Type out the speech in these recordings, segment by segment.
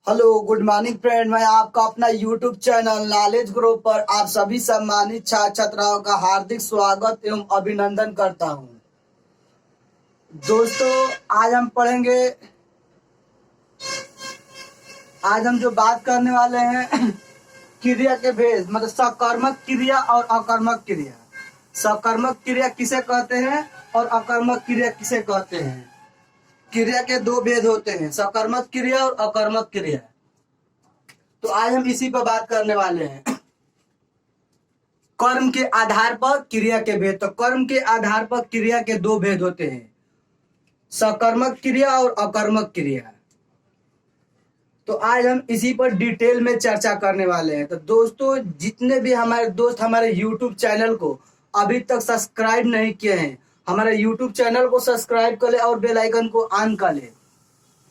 Hello good morning friend, मैं आपका अपना यूट्यूब चैनल नॉलेज ग्रो पर आप सभी सम्मानित छात्र छात्राओं का हार्दिक स्वागत एवं अभिनंदन करता हूं। दोस्तों आज हम जो बात करने वाले हैं क्रिया के भेद, मतलब सकर्मक क्रिया और अकर्मक क्रिया। सकर्मक क्रिया किसे कहते हैं और अकर्मक क्रिया किसे कहते हैं। क्रिया के दो भेद होते हैं, सकर्मक क्रिया और अकर्मक क्रिया। तो आज हम इसी पर बात करने वाले हैं। कर्म के आधार पर क्रिया के भेद। तो कर्म के आधार पर क्रिया के दो भेद होते हैं, सकर्मक क्रिया और अकर्मक क्रिया। तो आज हम इसी पर डिटेल में चर्चा करने वाले हैं। तो दोस्तों, जितने भी हमारे दोस्त हमारे YouTube चैनल को अभी तक सब्सक्राइब नहीं किए हैं, हमारे YouTube चैनल को सब्सक्राइब कर ले और बेल आइकन को ऑन कर ले,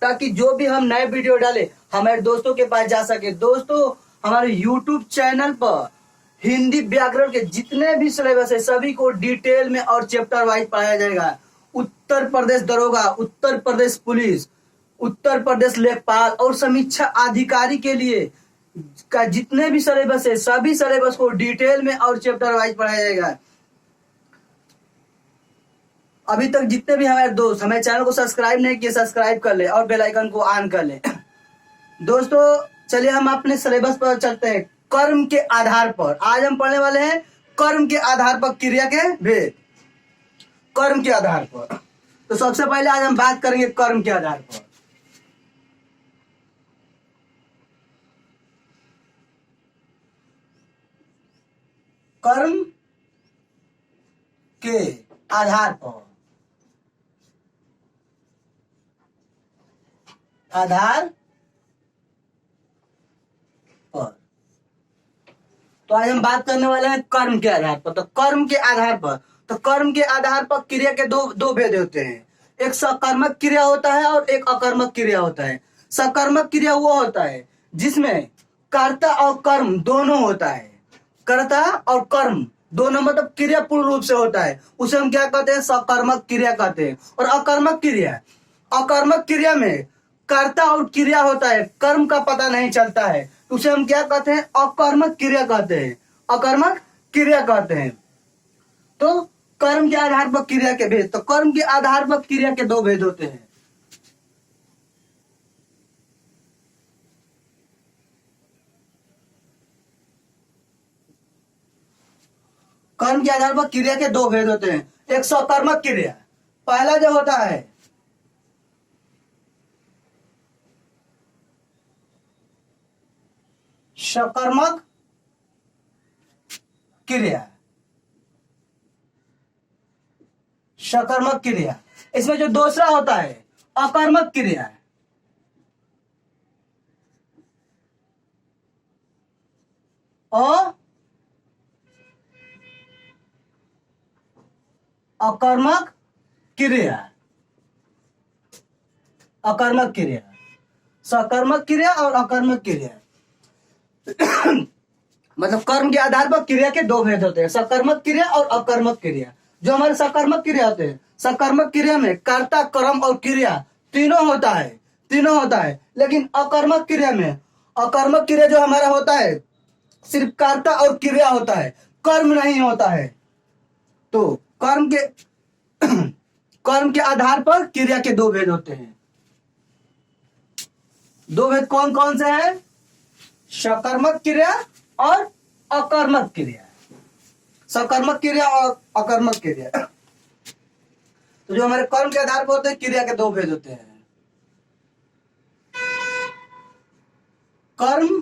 ताकि जो भी हम नए वीडियो डाले हमारे दोस्तों के पास जा सके। दोस्तों, हमारे YouTube चैनल पर हिंदी व्याकरण के जितने भी सिलेबस है सभी को डिटेल में और चैप्टर वाइज पढ़ाया जाएगा। उत्तर प्रदेश दरोगा, उत्तर प्रदेश पुलिस, उत्तर प्रदेश लेखपाल और समीक्षा अधिकारी के लिए का जितने भी सिलेबस है सभी सिलेबस को डिटेल में और चैप्टर वाइज पढ़ाया जाएगा। अभी तक जितने भी हमारे दोस्त हमारे चैनल को सब्सक्राइब नहीं किए, सब्सक्राइब कर ले और बेल आइकन को ऑन कर ले। दोस्तों, चलिए हम अपने सिलेबस पर चलते हैं। कर्म के आधार पर आज हम पढ़ने वाले हैं कर्म के आधार पर क्रिया के भेद। कर्म के आधार पर तो सबसे पहले आज हम बात करेंगे कर्म के आधार पर। कर्म के आधार पर तो आज हम बात करने वाले हैं कर्म के आधार पर। तो कर्म के आधार पर क्रिया के दो भेद होते हैं। एक सकर्मक क्रिया होता है और एक अकर्मक क्रिया होता है। सकर्मक क्रिया वो होता है जिसमें कर्ता और कर्म दोनों होता है। कर्ता और कर्म दोनों मतलब क्रिया पूर्ण रूप से होता है, उसे हम क्या कहते हैं, सकर्मक क्रिया कहते हैं। और अकर्मक क्रिया में कर्ता और क्रिया होता है, कर्म का पता नहीं चलता है, उसे हम क्या कहते हैं, अकर्मक क्रिया कहते हैं। तो कर्म के आधार पर क्रिया के भेद। तो कर्म के आधार पर क्रिया के दो भेद होते हैं। कर्म के आधार पर क्रिया के दो भेद होते हैं। एक सकर्मक क्रिया, पहला जो होता है सकर्मक क्रिया। इसमें जो दूसरा होता है अकर्मक क्रिया। अकर्मक क्रिया, सकर्मक क्रिया और अकर्मक क्रिया। मतलब कर्म के आधार पर क्रिया के दो भेद होते हैं, सकर्मक क्रिया और अकर्मक क्रिया। जो हमारे सकर्मक क्रिया होते हैं, सकर्मक क्रिया में कर्ता, कर्म और क्रिया तीनों होता है। लेकिन अकर्मक क्रिया जो हमारा होता है सिर्फ कर्ता और क्रिया होता है, कर्म नहीं होता है। तो कर्म के आधार पर क्रिया के दो भेद होते हैं। दो भेद कौन कौन से हैं, सकर्मक क्रिया और अकर्मक क्रिया। सकर्मक क्रिया और अकर्मक क्रिया। तो जो हमारे कर्म के आधार पर होते हैं क्रिया के दो भेद होते हैं। कर्म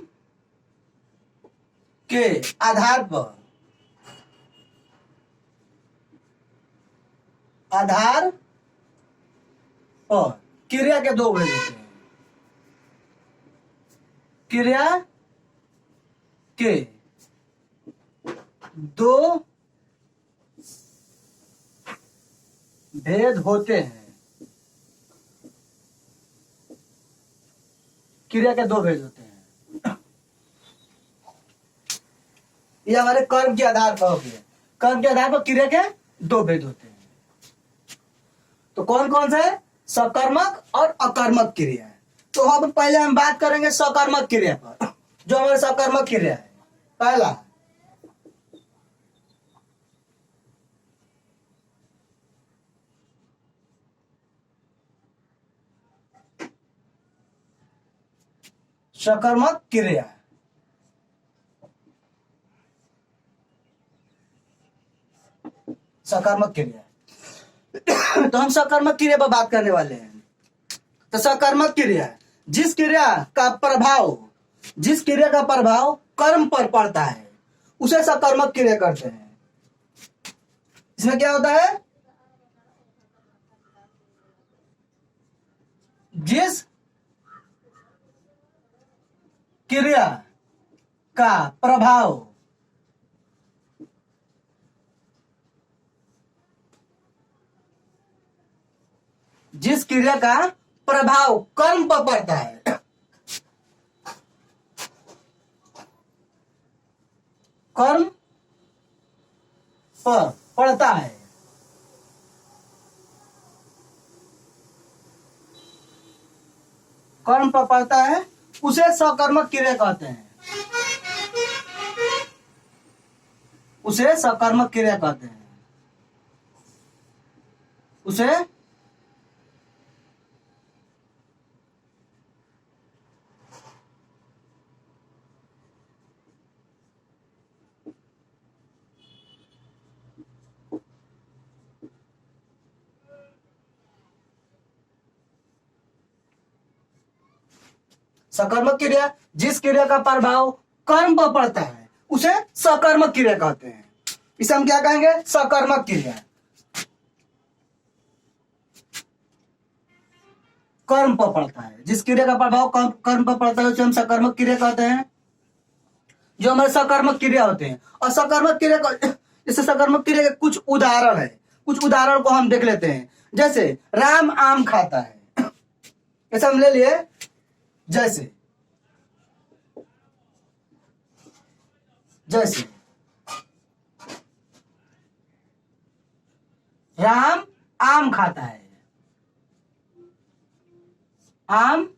के आधार पर क्रिया के दो भेद होते हैं। क्रिया के दो भेद होते हैं। क्रिया के दो भेद होते हैं। ये हमारे कर्म के आधार पर हो गया। कर्म के आधार पर क्रिया के दो भेद होते हैं। तो कौन कौन सा है, सकर्मक और अकर्मक क्रिया है। तो अब पहले हम बात करेंगे सकर्मक क्रिया पर, जो हमारे सकर्मक क्रिया है। पहला सकर्मक क्रिया, सकर्मक क्रिया। तो हम सकर्मक क्रिया पर बात करने वाले हैं। तो सकर्मक क्रिया, जिस क्रिया का प्रभाव, जिस क्रिया का प्रभाव कर्म पर पड़ता है उसे सकर्मक क्रिया करते हैं। इसमें क्या होता है, जिस क्रिया का प्रभाव जिस क्रिया का प्रभाव कर्म पर पड़ता है, कर्म पर पड़ता है, कर्म पर पड़ता है, उसे सकर्मक क्रिया कहते हैं। उसे सकर्मक क्रिया कहते हैं। उसे सकर्मक क्रिया, जिस क्रिया का प्रभाव कर्म पर पड़ता है उसे सकर्मक क्रिया कहते हैं। इसे हम क्या कहेंगे, सकर्मक क्रिया। कर्म पर पड़ता है, जिस क्रिया का प्रभाव कर्म पर पड़ता है उसे हम सकर्मक क्रिया कहते हैं, जो हमारे सकर्मक क्रिया होते हैं। और सकर्मक क्रिया का, जैसे सकर्मक क्रिया के कुछ उदाहरण है, कुछ उदाहरण को हम देख लेते हैं। जैसे राम आम खाता है, ऐसे हम ले लिए। जैसे जैसे राम आम खाता है, आम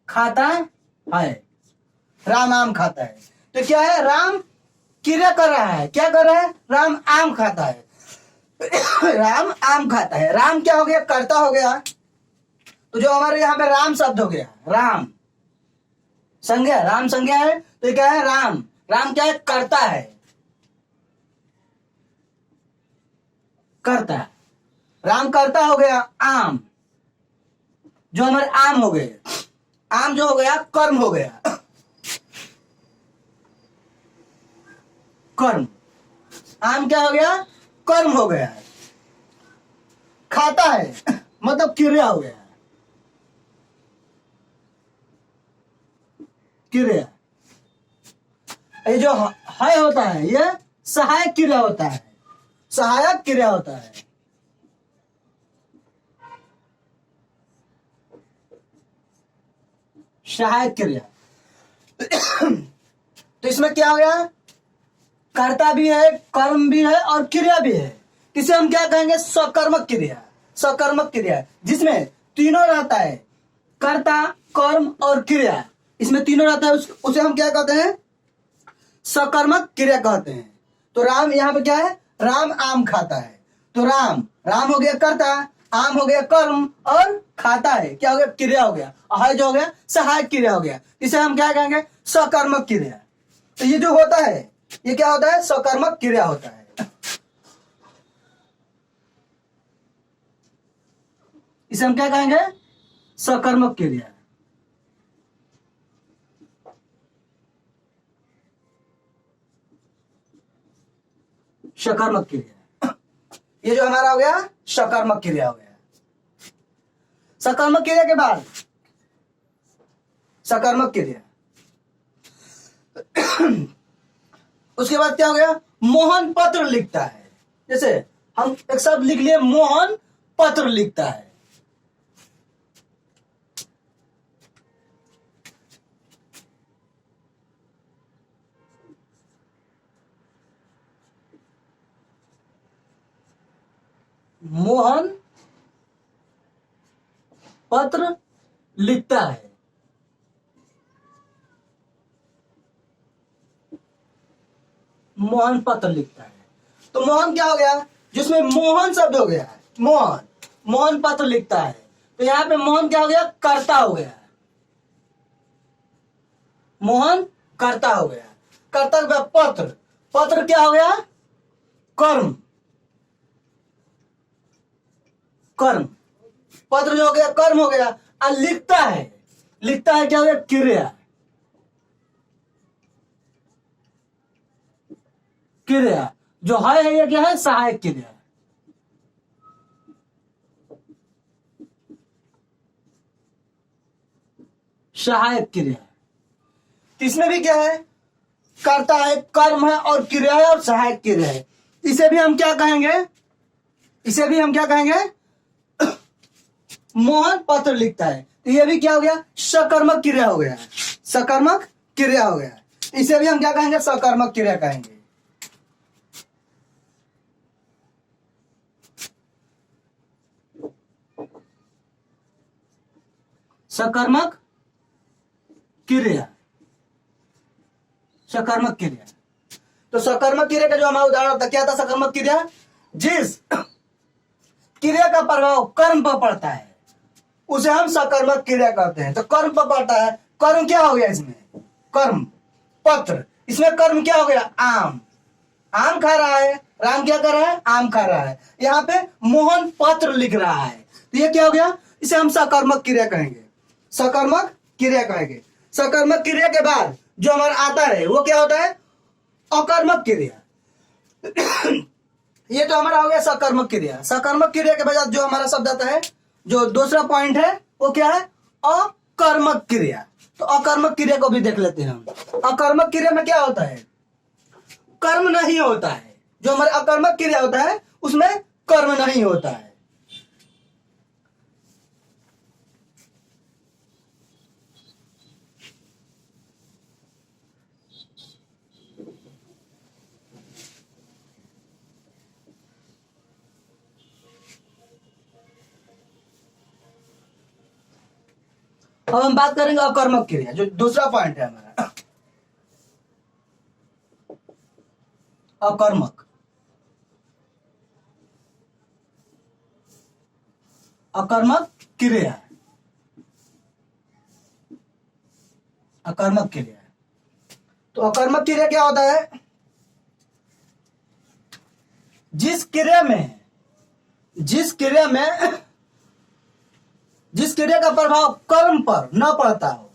खाता है, राम आम खाता है। तो क्या है, राम क्रिया कर रहा है, क्या कर रहा है, राम आम खाता है। राम आम खाता है, राम क्या हो गया, कर्ता हो गया। तो जो हमारे यहाँ पे राम शब्द हो गया, राम संज्ञा, राम संज्ञा है, तो ये क्या है, राम, राम क्या है, कर्ता है, कर्ता। राम कर्ता हो गया, आम, जो हमारे आम हो गए, आम जो हो गया कर्म हो गया, कर्म, आम क्या हो गया, कर्म हो गया। खाता है मतलब क्रिया हो गया, क्रिया। ये जो है होता है ये सहायक क्रिया होता है, सहायक क्रिया होता है। सहायक क्रिया। तो इसमें क्या हो गया, कर्ता भी है, कर्म भी है और क्रिया भी है। इसे हम क्या कहेंगे, सकर्मक क्रिया। सकर्मक क्रिया जिसमें तीनों रहता है, कर्ता, कर्म और क्रिया, इसमें तीनों रहता है, उसे हम क्या कहते हैं, सकर्मक क्रिया कहते हैं। तो राम यहाँ पे क्या है, राम आम खाता है। तो राम, राम हो गया कर्ता, आम हो गया कर्म और खाता है क्या हो गया, क्रिया हो गया। है जो हो गया सहायक क्रिया हो गया। इसे हम क्या कहेंगे, सकर्मक क्रिया। तो ये जो होता है ये क्या होता है, सकर्मक क्रिया होता है। इसे हम क्या कहेंगे, सकर्मक क्रिया। सकर्मक क्रिया, ये जो हमारा हो गया सकर्मक क्रिया हो गया। सकर्मक क्रिया के बाद सकर्मक क्रिया, उसके बाद क्या हो गया, मोहन पत्र लिखता है। जैसे हम एक शब्द लिख लिए, मोहन पत्र लिखता है। मोहन पत्र लिखता है। मोहन पत्र लिखता है। तो मोहन क्या हो गया, जिसमें मोहन शब्द हो गया है, मोहन, मोहन पत्र लिखता है। तो यहां पे मोहन क्या हो गया, कर्ता हो गया। मोहन कर्ता हो गया। कर्ता हो गया पत्र, पत्र क्या हो गया, कर्म, कर्म, पत्र जो हो गया कर्म हो गया। और लिखता है, लिखता है क्या हो गया, क्रिया, क्रिया जो है ये क्या है, सहायक क्रिया। सहायक क्रिया। इसमें भी क्या है, कर्ता है, कर्म है और क्रिया है और सहायक क्रिया है। इसे भी हम क्या कहेंगे, इसे भी हम क्या कहेंगे, मोहन पत्र लिखता है। तो ये भी क्या हो गया, सकर्मक क्रिया हो गया, सकर्मक क्रिया हो गया। इसे भी हम क्या कहेंगे, सकर्मक क्रिया कहेंगे। सकर्मक क्रिया, सकर्मक क्रिया। तो सकर्मक क्रिया का जो हमारा उदाहरण था क्या था, सकर्मक क्रिया जिस क्रिया का प्रभाव कर्म पर पड़ता है उसे हम सकर्मक क्रिया कहते हैं। तो कर्म पर पड़ता है, कर्म क्या हो गया इसमें, कर्म, पत्र, इसमें कर्म क्या हो गया, आम, आम खा रहा है, राम क्या कर रहा है, आम खा रहा है। यहाँ पे मोहन पत्र लिख रहा है। तो ये क्या हो गया, इसे हम सकर्मक क्रिया कहेंगे, सकर्मक क्रिया कहेंगे। सकर्मक क्रिया के बाद जो हमारा आता है वो क्या होता है, अकर्मक क्रिया। ये तो हमारा हो गया सकर्मक क्रिया। सकर्मक क्रिया के बाद जो हमारा शब्द आता है, जो दूसरा पॉइंट है वो क्या है, अकर्मक क्रिया। तो अकर्मक क्रिया को भी देख लेते हैं हम। अकर्मक क्रिया में क्या होता है, कर्म नहीं होता है। जो हमारे अकर्मक क्रिया होता है उसमें कर्म नहीं होता है। अब हम बात करेंगे अकर्मक क्रिया, जो दूसरा पॉइंट है हमारा, अकर्मक, अकर्मक क्रिया, अकर्मक क्रिया। तो अकर्मक क्रिया क्या होता है, जिस क्रिया में, जिस क्रिया में, जिस क्रिया का प्रभाव कर्म पर न पड़ता हो,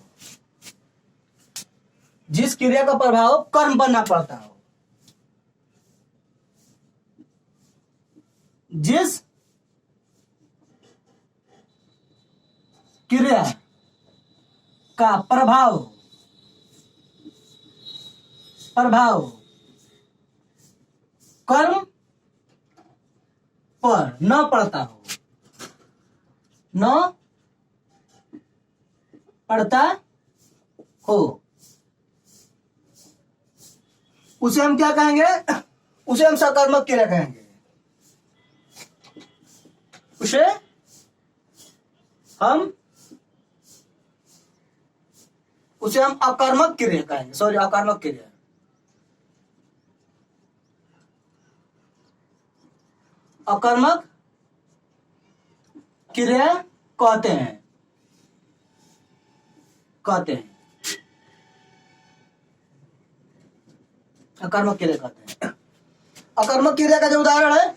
जिस क्रिया का प्रभाव कर्म पर न पड़ता हो, जिस क्रिया का प्रभाव, प्रभाव कर्म पर न पड़ता हो, न पड़ता हो, उसे हम क्या कहेंगे, उसे हम सकर्मक क्रिया कहेंगे। उसे हम, उसे हम अकर्मक क्रिया कहेंगे, सॉरी अकर्मक क्रिया। अकर्मक क्रिया कहते हैं, कहते हैं, अकर्मक क्रिया कहते हैं। अकर्मक क्रिया का जो उदाहरण है,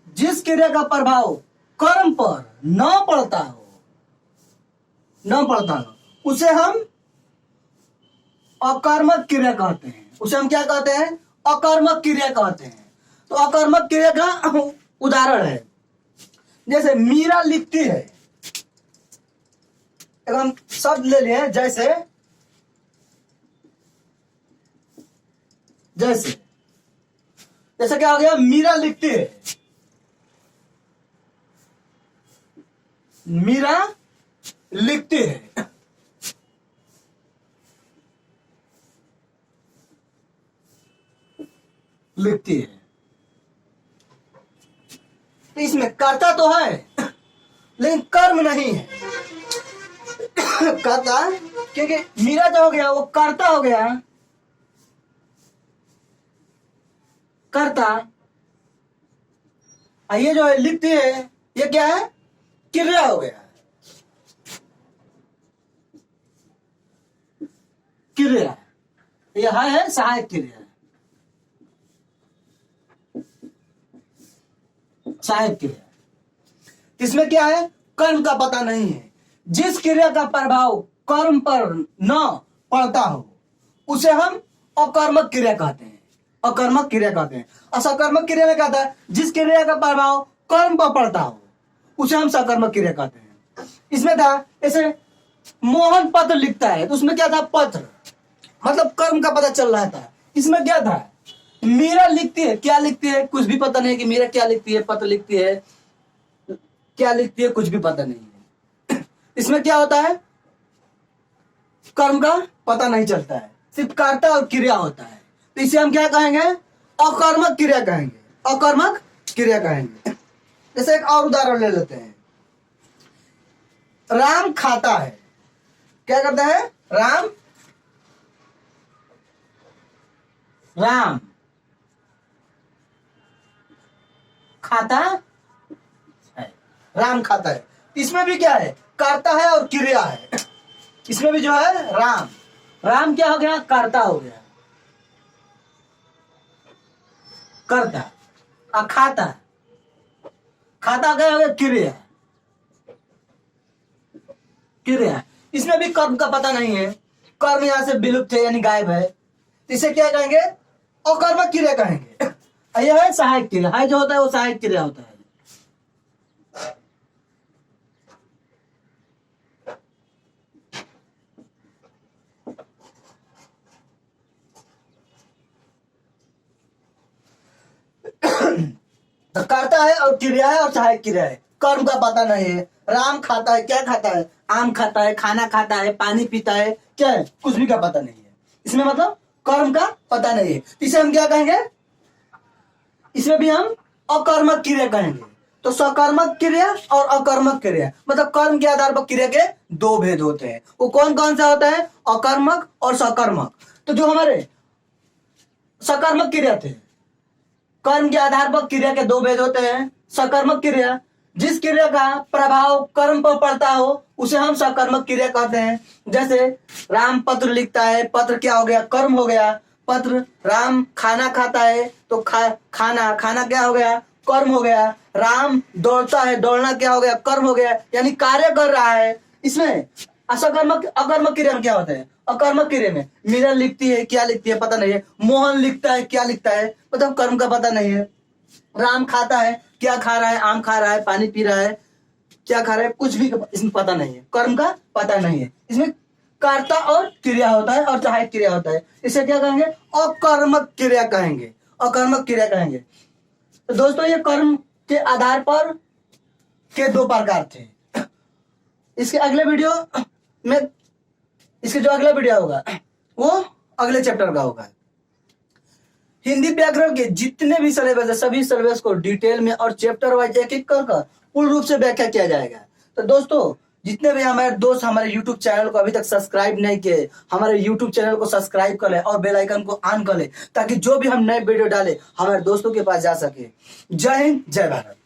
जिस क्रिया का प्रभाव कर्म पर न पड़ता हो, न पड़ता हो, उसे हम अकर्मक क्रिया कहते हैं। उसे हम क्या कहते हैं, अकर्मक क्रिया कहते हैं। तो अकर्मक क्रिया का उदाहरण है, जैसे मीरा लिखती है, एक हम शब्द ले लिए, जैसे, जैसे, जैसे क्या हो गया, मीरा लिखती है, मीरा लिखती है, लिखती है। तो इसमें इसमें कर्ता तो है लेकिन कर्म नहीं है। कर्ता, क्योंकि मीरा जो हो गया वो कर्ता हो गया, कर्ता। ये जो है लिखती है, ये क्या है? क्रिया हो गया, क्रिया। यह है सहायक क्रिया, सहायक क्रिया। इसमें क्या है? कर्म का पता नहीं है। जिस क्रिया का प्रभाव कर्म पर न पड़ता हो उसे हम अकर्मक क्रिया कहते हैं, अकर्मक क्रिया कहते हैं। और सकर्मक क्रिया में कहता है जिस क्रिया का प्रभाव कर्म पर पड़ता हो उसे हम सकर्मक क्रिया कहते हैं। इसमें था ऐसे मोहन पत्र लिखता है, तो उसमें क्या था? पत्र, मतलब कर्म का पता चल रहा था। इसमें क्या था? मीरा लिखती है, क्या लिखती है कुछ भी पता नहीं कि मीरा क्या लिखती है, पत्र लिखती है, क्या लिखती है कुछ भी पता नहीं है। इसमें क्या होता है? कर्म का पता नहीं चलता है, सिर्फ कर्ता और क्रिया होता है। तो इसे हम क्या कहेंगे? अकर्मक क्रिया कहेंगे, अकर्मक क्रिया कहेंगे। जैसे एक और उदाहरण ले लेते हैं। राम खाता है, क्या करता है? राम, राम खाता है, राम खाता है। इसमें भी क्या है? कर्ता है और क्रिया है। इसमें भी जो है राम, राम क्या हो गया? कर्ता हो गया, कर्ता। खाता, खाता क्या हो गया? क्रिया, क्रिया। इसमें भी कर्म का पता नहीं है, कर्म यहां से विलुप्त है यानी गायब है। इसे क्या कहेंगे? अकर्मक क्रिया कहेंगे। यह है सहायक क्रिया, है जो होता है वो सहायक क्रिया होता है। तो कर्ता है और क्रिया है और सहायक क्रिया है। कर्म का पता नहीं है। राम खाता है, क्या खाता है? आम खाता है, खाना खाता है, पानी पीता है, क्या है? कुछ भी का पता नहीं है। इसमें मतलब कर्म का पता नहीं है। इसे हम क्या कहेंगे? इसमें भी हम अकर्मक क्रिया कहेंगे। तो सकर्मक क्रिया और अकर्मक क्रिया, मतलब कर्म के आधार पर क्रिया के दो भेद होते हैं। वो कौन कौन सा होता है? अकर्मक और सकर्मक। तो जो हमारे सकर्मक क्रिया थे, कर्म के आधार पर क्रिया के दो भेद होते हैं। सकर्मक क्रिया, जिस क्रिया का प्रभाव कर्म पर पड़ता हो उसे हम सकर्मक क्रिया कहते हैं। जैसे राम पत्र लिखता है, पत्र क्या हो गया? कर्म हो गया, पत्र। राम खाना खाता है, तो खाना, खाना क्या हो गया? कर्म हो गया। राम दौड़ता है, दौड़ना क्या हो गया? कर्म हो गया, यानी कार्य कर रहा है। इसमें असकर्मक, अकर्मक क्रिया में क्या होता है? अकर्मक क्रिया में मीरा लिखती है, क्या लिखती है पता नहीं है। मोहन लिखता है, क्या लिखता है? मतलब कर्म का पता नहीं है। राम खाता है, क्या खा रहा है? आम खा रहा है, पानी पी रहा है, क्या खा रहा है? कुछ भी इसमें पता नहीं है, कर्म का पता नहीं है। इसमें कर्ता और क्रिया होता है और सहायक क्रिया होता है। इसे क्या कहेंगे? अकर्मक क्रिया कहेंगे, अकर्मक क्रिया कहेंगे। तो दोस्तों ये कर्म के आधार पर के दो प्रकार थे। इसके अगले वीडियो में, इसके जो अगला वीडियो होगा वो अगले चैप्टर का होगा। हिंदी व्याकरण के जितने भी सिलेबस है सभी सिलेबस को डिटेल में और चैप्टर वाइज एक एक कर पूर्ण रूप से व्याख्या किया जाएगा। तो दोस्तों जितने भी हमारे दोस्त हमारे YouTube चैनल को अभी तक सब्सक्राइब नहीं किए, हमारे YouTube चैनल को सब्सक्राइब कर ले और बेल आइकन को ऑन कर ले, ताकि जो भी हम नए वीडियो डाले हमारे दोस्तों के पास जा सके। जय हिंद, जय भारत।